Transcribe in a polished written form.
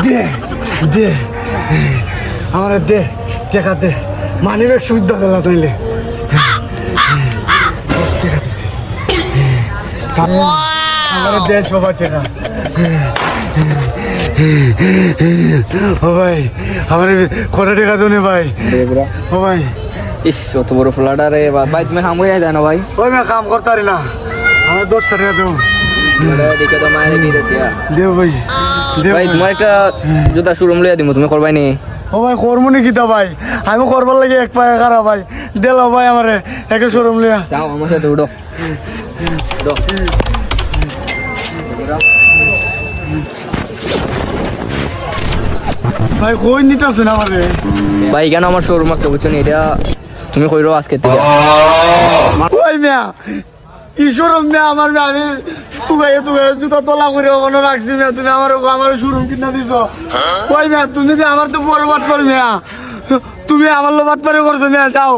দে দে আমার দে টেকা দে money bag শুদ্ধ গেলা তাইলে টেকা দিছে আমার দে সবাই টেকা ও ভাই আমার কটা টাকা দোনে ভাই ও ভাই ইস অত বড় ফ্লাটা রে ভাই তুমি কাম করে যায় না ভাই ওই আমি কাম করতে পারি না আমার 10 টাকা দেবো দেখে তো মায়ের দিয়েছি দেব ভাই দেব ভাই তোমার একটা জুতা শোরুম লিয়ে দিব তুমি করবাই নি ও ভাই করবো নি কিতা ভাই আমি করবার লাগে এক পায়ে খারাপ ভাই দিল ভাই আমারে একটা শোরুম লিয়া যাও আমার সাথে উঠো উঠো ভাই কই নিতেছ না আমারে ভাই কেন আমার শোরুম একটা বুঝছো নি এটা তুমি কইরো আজকে থেকে ওই মিয়া ই শোরুম মিয়া আমার মিয়া আমি তুগাই জুতা তোলা করে ওখানে রাখছি মিয়া তুমি আমার শোরুম কিনা দিছ ওই মিয়া তুমি যে আমার তো বড় বাট পার মিয়া তুমি আমার লো বাট পারে করছো মিয়া যাও